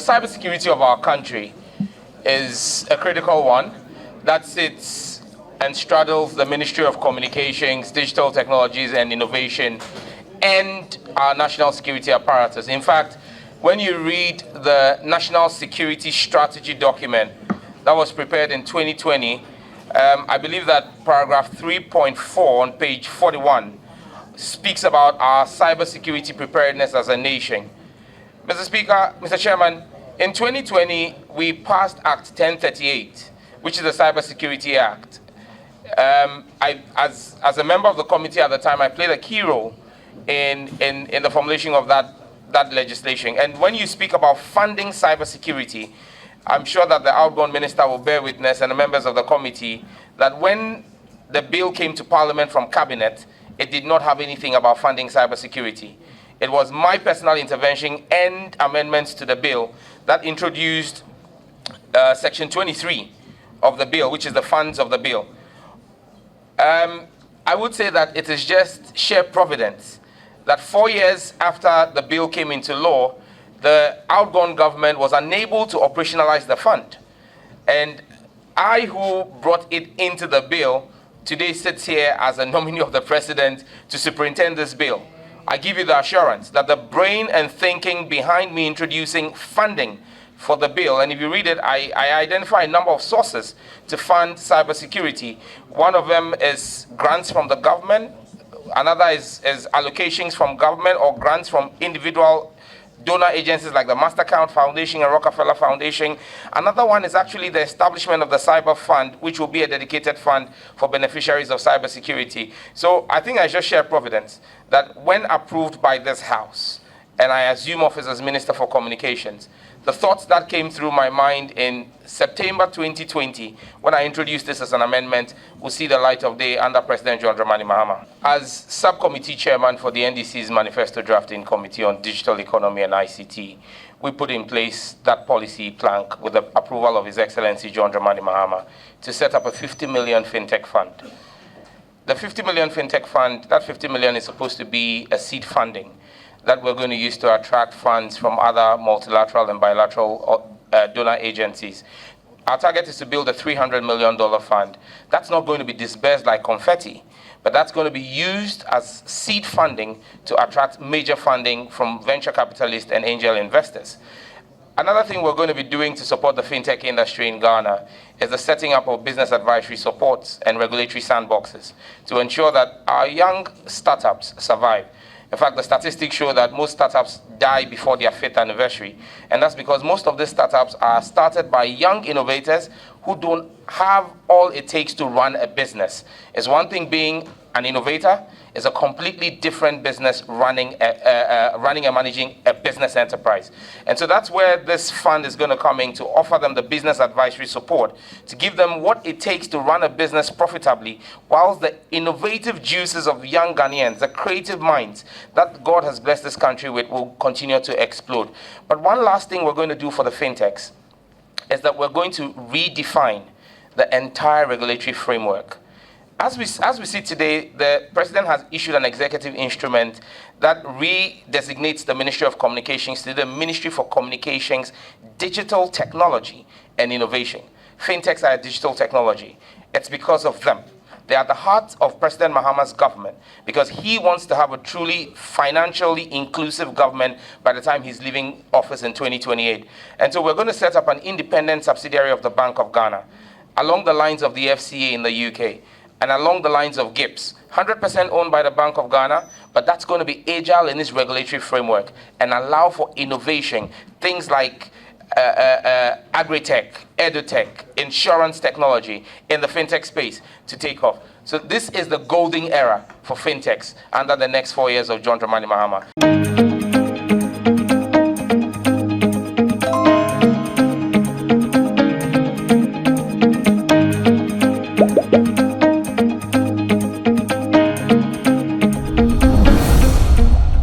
cybersecurity of our country is a critical one that sits and straddles the Ministry of Communications, Digital Technologies and Innovation, and our national security apparatus. In fact, when you read the National Security Strategy document that was prepared in 2020, I believe that paragraph 3.4 on page 41 speaks about our cybersecurity preparedness as a nation. Mr. Speaker, Mr. Chairman, in 2020, we passed Act 1038, which is the Cybersecurity Act. As a member of the committee at the time, I played a key role in the formulation of that legislation. And when you speak about funding cybersecurity, I'm sure that the outgoing minister will bear witness, and the members of the committee, that when the bill came to Parliament from Cabinet, it did not have anything about funding cybersecurity. It was my personal intervention and amendments to the bill that introduced Section 23 of the bill, which is the funds of the bill. I would say that it is just sheer providence that 4 years after the bill came into law, the outgone government was unable to operationalize the fund. And I, who brought it into the bill, today sits here as a nominee of the president to superintend this bill. I give you the assurance that the brain and thinking behind me introducing funding for the bill, and if you read it, I identify a number of sources to fund cybersecurity. One of them is grants from the government. Another is allocations from government or grants from individual donor agencies like the Mastercard Foundation and Rockefeller Foundation. Another one is actually the establishment of the Cyber Fund, which will be a dedicated fund for beneficiaries of cybersecurity. So I think I just share providence that when approved by this House, and I assume office as Minister for Communications, the thoughts that came through my mind in September 2020, when I introduced this as an amendment, will see the light of day under President John Dramani Mahama. As subcommittee chairman for the NDC's Manifesto Drafting Committee on Digital Economy and ICT, we put in place that policy plank with the approval of His Excellency John Dramani Mahama to set up a 50 million fintech fund. The 50 million fintech fund, that 50 million is supposed to be a seed funding that we're going to use to attract funds from other multilateral and bilateral donor agencies. Our target is to build a $300 million fund. That's not going to be disbursed like confetti, but that's going to be used as seed funding to attract major funding from venture capitalists and angel investors. Another thing we're going to be doing to support the fintech industry in Ghana is the setting up of business advisory supports and regulatory sandboxes to ensure that our young startups survive. In fact, the statistics show that most startups die before their 5th anniversary. And that's because most of these startups are started by young innovators who don't have all it takes to run a business. It's one thing being an innovator, it's a completely different business running and managing a business enterprise. And so that's where this fund is going to come in to offer them the business advisory support, to give them what it takes to run a business profitably, whilst the innovative juices of young Ghanaians, the creative minds that God has blessed this country with, will continue to explode. But one last thing we're going to do for the fintechs is that we're going to redefine the entire regulatory framework. As we see today, the President has issued an executive instrument that redesignates the Ministry of Communications to the Ministry for Communications, Digital Technology and Innovation. Fintechs are digital technology. It's because of them. They are at the heart of President Mahama's government because he wants to have a truly financially inclusive government by the time he's leaving office in 2028. And so we're going to set up an independent subsidiary of the Bank of Ghana along the lines of the FCA in the UK. And along the lines of GIPS, 100% owned by the Bank of Ghana, but that's going to be agile in its regulatory framework and allow for innovation, things like agri-tech, edu-tech, insurance technology in the fintech space to take off. So this is the golden era for fintechs under the next 4 years of John Dramani Mahama.